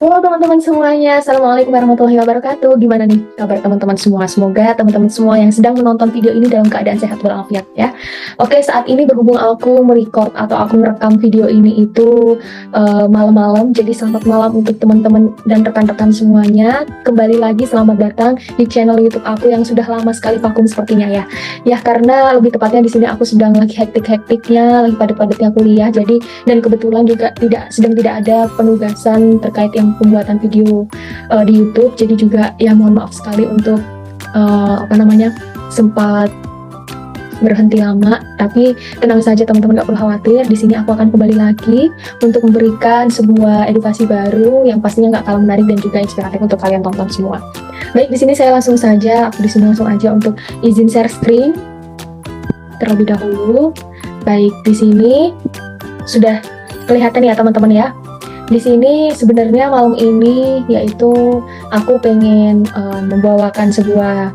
Halo teman-teman semuanya, Assalamualaikum warahmatullahi wabarakatuh. Gimana nih kabar teman-teman semua? Semoga teman-teman semua yang sedang menonton video ini dalam keadaan sehat walafiat ya. Oke, saat ini berhubung aku merecord atau aku merekam video ini itu malam-malam, jadi selamat malam untuk teman-teman dan rekan-rekan semuanya. Kembali lagi selamat datang di channel YouTube aku yang sudah lama sekali vakum sepertinya ya. Ya karena lebih tepatnya di sini aku sedang lagi hektik-hektiknya, lagi padat-padatnya kuliah. Jadi dan kebetulan juga sedang tidak ada penugasan terkait yang pembuatan video di YouTube. Jadi juga ya mohon maaf sekali untuk sempat berhenti lama, tapi tenang saja teman-teman, gak perlu khawatir. Di sini aku akan kembali lagi untuk memberikan sebuah edukasi baru yang pastinya gak kalah menarik dan juga inspiratif untuk kalian tonton semua. Baik, di sini saya langsung saja untuk izin share screen terlebih dahulu. Baik, di sini sudah kelihatan ya teman-teman ya. Di sini sebenarnya malam ini yaitu aku pengen membawakan sebuah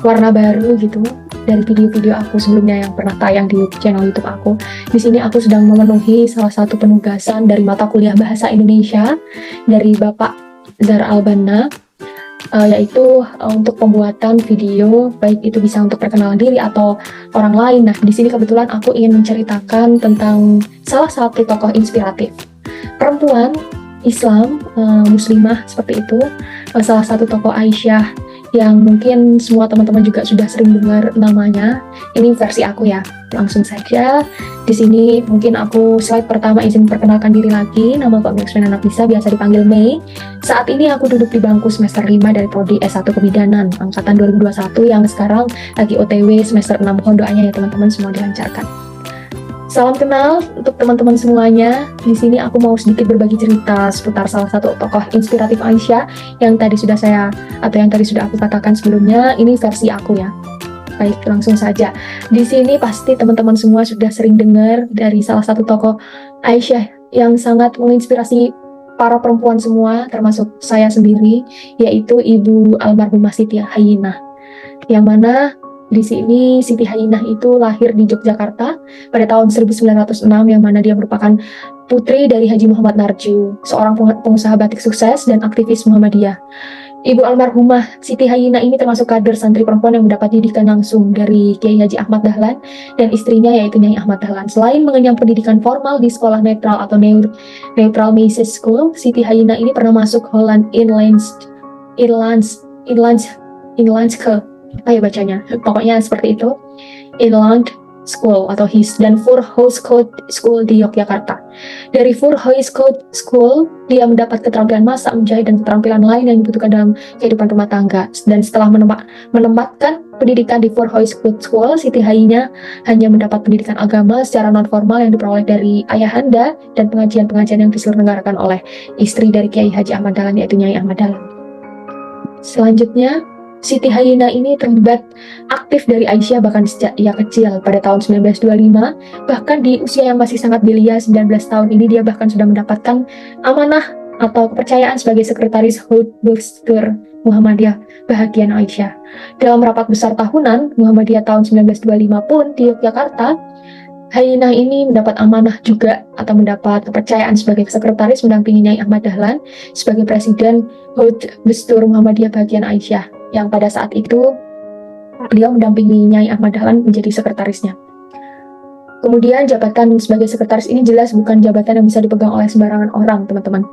warna baru gitu dari video-video aku sebelumnya yang pernah tayang di channel YouTube aku. Di sini aku sedang memenuhi salah satu penugasan dari mata kuliah Bahasa Indonesia dari Bapak Zara Albana, yaitu untuk pembuatan video, baik itu bisa untuk perkenalan diri atau orang lain. Nah, di sini kebetulan aku ingin menceritakan tentang salah satu tokoh inspiratif perempuan Islam, muslimah seperti itu, salah satu tokoh Aisyah yang mungkin semua teman-teman juga sudah sering dengar namanya. Ini versi aku ya. Langsung saja. Di sini mungkin aku slide pertama izin perkenalkan diri lagi. Nama aku Amiksmen Anak Bisa, biasa dipanggil Mei. Saat ini aku duduk di bangku semester 5 dari prodi S1 Kebidanan angkatan 2021 yang sekarang lagi OTW semester 6. Mohon doanya ya teman-teman semua dilancarkan. Salam kenal untuk teman-teman semuanya. Di sini aku mau sedikit berbagi cerita seputar salah satu tokoh inspiratif Aisyah yang tadi sudah aku katakan sebelumnya. Ini versi aku ya. Baik, langsung saja. Di sini pasti teman-teman semua sudah sering dengar dari salah satu tokoh Aisyah yang sangat menginspirasi para perempuan semua, termasuk saya sendiri, yaitu Ibu almarhumah Siti Hayyinah. Yang mana di sini Siti Hayyinah itu lahir di Yogyakarta pada tahun 1906, yang mana dia merupakan putri dari Haji Muhammad Narju, seorang pengusaha batik sukses dan aktivis Muhammadiyah. Ibu almarhumah Siti Hayyinah ini termasuk kader santri perempuan yang mendapat didikan langsung dari Kiai Haji Ahmad Dahlan dan istrinya yaitu Nyai Ahmad Dahlan. Selain mengenyam pendidikan formal di sekolah netral atau Neutral Mises School, Siti Hayyinah ini pernah masuk Holland Inlandske, apa ya bacanya, pokoknya seperti itu, Inland School atau HIS, dan Voorhout School di Yogyakarta. Dari Voorhout School dia mendapat keterampilan masak, menjahit, dan keterampilan lain yang dibutuhkan dalam kehidupan rumah tangga. Dan setelah menempatkan pendidikan di Voorhout School, Siti Hayyinah hanya mendapat pendidikan agama secara non formal yang diperoleh dari ayahanda dan pengajian-pengajian yang diselenggarakan oleh istri dari Kiai Haji Ahmad Dahlan, yaitu Nyai Ahmad Dahlan. Selanjutnya, Siti Hayyinah ini terlibat aktif dari Aisyah bahkan sejak ia kecil. Pada tahun 1925, bahkan di usia yang masih sangat belia, 19 tahun ini, dia bahkan sudah mendapatkan amanah atau kepercayaan sebagai sekretaris Hut Bestur Muhammadiyah Bahagian Aisyah. Dalam rapat besar tahunan Muhammadiyah tahun 1925 pun di Yogyakarta, Hayyinah ini mendapat amanah juga atau mendapat kepercayaan sebagai sekretaris mendampingi Nyai Ahmad Dahlan sebagai presiden Hut Bestur Muhammadiyah Bahagian Aisyah, yang pada saat itu beliau mendampingi Nyai Ahmad Dahlan menjadi sekretarisnya. Kemudian jabatan sebagai sekretaris ini jelas bukan jabatan yang bisa dipegang oleh sembarangan orang, teman-teman.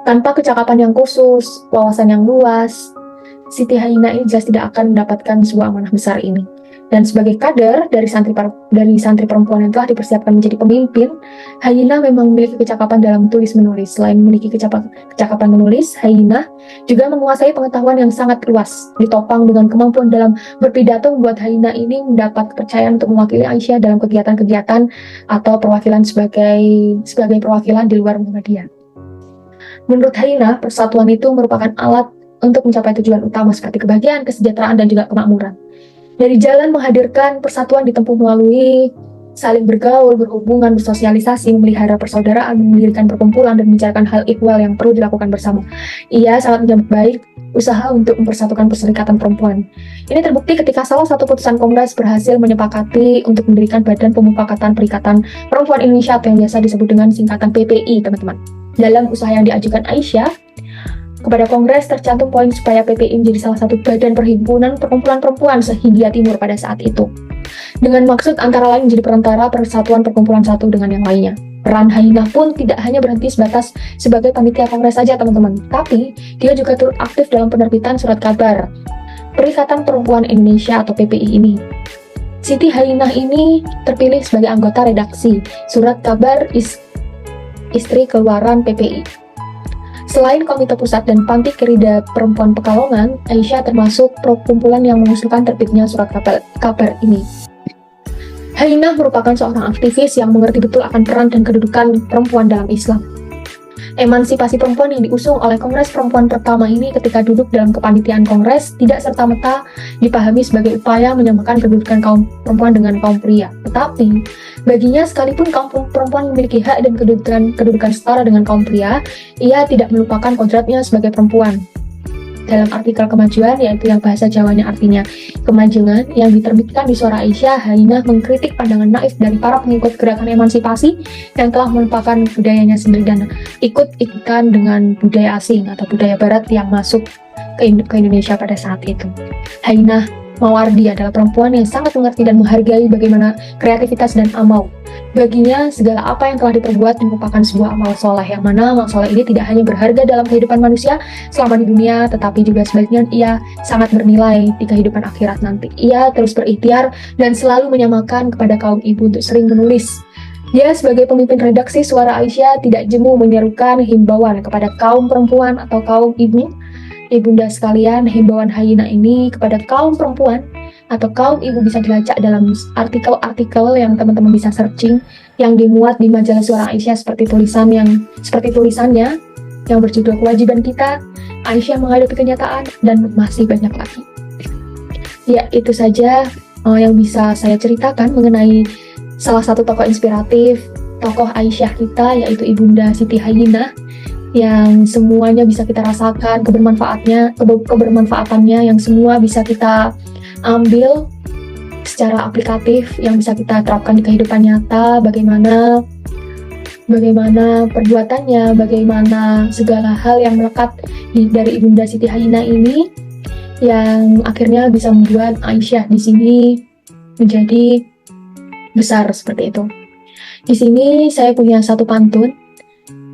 Tanpa kecakapan yang khusus, wawasan yang luas, Siti Hayyinah ini jelas tidak akan mendapatkan sebuah amanah besar ini. Dan sebagai kader dari santri perempuan yang telah dipersiapkan menjadi pemimpin, Hayyinah memang memiliki kecakapan dalam tulis-menulis. Selain memiliki kecakapan menulis, Hayyinah juga menguasai pengetahuan yang sangat luas. Ditopang dengan kemampuan dalam berpidato, membuat Hayyinah ini mendapat kepercayaan untuk mewakili Aisyah dalam kegiatan-kegiatan atau perwakilan sebagai perwakilan di luar Muhammadiyah. Menurut Hayyinah, persatuan itu merupakan alat untuk mencapai tujuan utama seperti kebahagiaan, kesejahteraan, dan juga kemakmuran. Dari jalan menghadirkan persatuan ditempuh melalui saling bergaul, berhubungan, bersosialisasi, memelihara persaudaraan, mendirikan perkumpulan, dan membicarakan hal ihwal yang perlu dilakukan bersama. Ia sangat menyambut baik usaha untuk mempersatukan perserikatan perempuan. Ini terbukti ketika salah satu putusan Kongres berhasil menyepakati untuk mendirikan Badan Pemufakatan Perikatan Perempuan Indonesia atau yang biasa disebut dengan singkatan PPI, teman-teman. Dalam usaha yang diajukan Aisyah kepada Kongres tercantum poin supaya PPI menjadi salah satu badan perhimpunan perkumpulan perempuan se-Hindia Timur pada saat itu. Dengan maksud antara lain menjadi perantara persatuan perkumpulan satu dengan yang lainnya. Peran Hainah pun tidak hanya berhenti sebatas sebagai panitia kongres saja teman-teman, tapi dia juga turut aktif dalam penerbitan surat kabar Perikatan Perempuan Indonesia atau PPI ini. Siti Hainah ini terpilih sebagai anggota redaksi surat kabar istri keluaran PPI. Selain Komite Pusat dan Panti Kerida Perempuan Pekalongan, Aisyah termasuk perkumpulan yang mengusulkan terbitnya surat kabar ini. Hainah merupakan seorang aktivis yang mengerti betul akan peran dan kedudukan perempuan dalam Islam. Emansipasi perempuan yang diusung oleh Kongres Perempuan pertama ini ketika duduk dalam kepanitiaan Kongres tidak serta-merta dipahami sebagai upaya menyamakan kedudukan kaum perempuan dengan kaum pria. Tetapi, baginya sekalipun kaum perempuan memiliki hak dan kedudukan setara dengan kaum pria, ia tidak melupakan kodratnya sebagai perempuan. Dalam artikel Kemajuan, yaitu yang bahasa Jawanya artinya kemajuan, yang diterbitkan di Suara Aisyah, Hainah mengkritik pandangan naif dari para pengikut gerakan emansipasi yang telah melupakan budayanya sendiri dan ikut-ikutan dengan budaya asing atau budaya barat yang masuk ke Indonesia pada saat itu. Hainah Mawardi adalah perempuan yang sangat mengerti dan menghargai bagaimana kreativitas dan amal. Baginya, segala apa yang telah diperbuat merupakan sebuah amal soleh, yang mana amal soleh ini tidak hanya berharga dalam kehidupan manusia selama di dunia, tetapi juga sebaliknya ia sangat bernilai di kehidupan akhirat nanti. Ia terus berikhtiar dan selalu menyamakan kepada kaum ibu untuk sering menulis. Dia sebagai pemimpin redaksi Suara Aisyah tidak jemu menyerukan himbauan kepada kaum perempuan atau kaum ibunda sekalian. Himbauan Hainah ini kepada kaum perempuan atau kaum ibu bisa dilacak dalam artikel-artikel yang teman-teman bisa searching yang dimuat di majalah Suara Aisyah seperti tulisannya yang berjudul Kewajiban Kita, Aisyah Menghadapi Kenyataan, dan masih banyak lagi. Ya, itu saja yang bisa saya ceritakan mengenai salah satu tokoh inspiratif, tokoh Aisyah kita, yaitu Ibunda Siti Hainah, yang semuanya bisa kita rasakan kebermanfaatannya, yang semua bisa kita ambil secara aplikatif, yang bisa kita terapkan di kehidupan nyata, bagaimana perbuatannya, bagaimana segala hal yang melekat dari Ibunda Siti Hainah ini yang akhirnya bisa membuat Aisyah di sini menjadi besar seperti itu. Di sini saya punya satu pantun,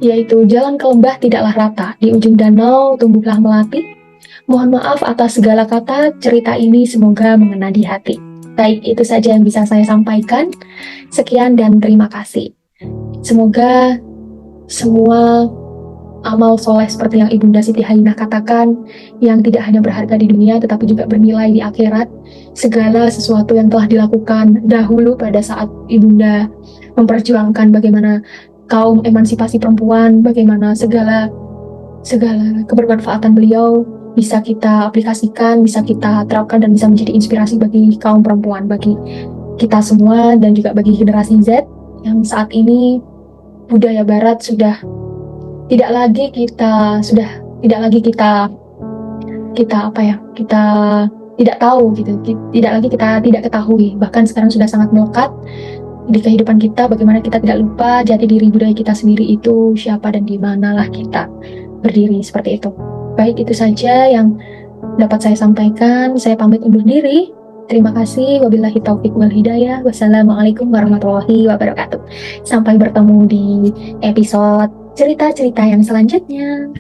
yaitu jalan ke lembah tidaklah rata, di ujung danau tumbuhlah melati. Mohon maaf atas segala kata, cerita ini semoga mengena di hati. Baik, itu saja yang bisa saya sampaikan. Sekian dan terima kasih. Semoga semua amal soleh seperti yang Ibunda Siti Hainah katakan, yang tidak hanya berharga di dunia tetapi juga bernilai di akhirat. Segala sesuatu yang telah dilakukan dahulu pada saat Ibunda memperjuangkan bagaimana kaum emansipasi perempuan, bagaimana segala kebermanfaatan beliau bisa kita aplikasikan, bisa kita terapkan, dan bisa menjadi inspirasi bagi kaum perempuan, bagi kita semua, dan juga bagi generasi Z yang saat ini budaya Barat sudah tidak lagi kita tidak tahu gitu, tidak lagi kita tidak ketahui, bahkan sekarang sudah sangat melekat di kehidupan kita. Bagaimana kita tidak lupa jati diri budaya kita sendiri itu siapa dan di manalah kita berdiri, seperti itu. Baik, itu saja yang dapat saya sampaikan. Saya pamit undur diri. Terima kasih. Wabillahi taufiq wal hidayah. Wassalamualaikum warahmatullahi wabarakatuh. Sampai bertemu di episode cerita-cerita yang selanjutnya.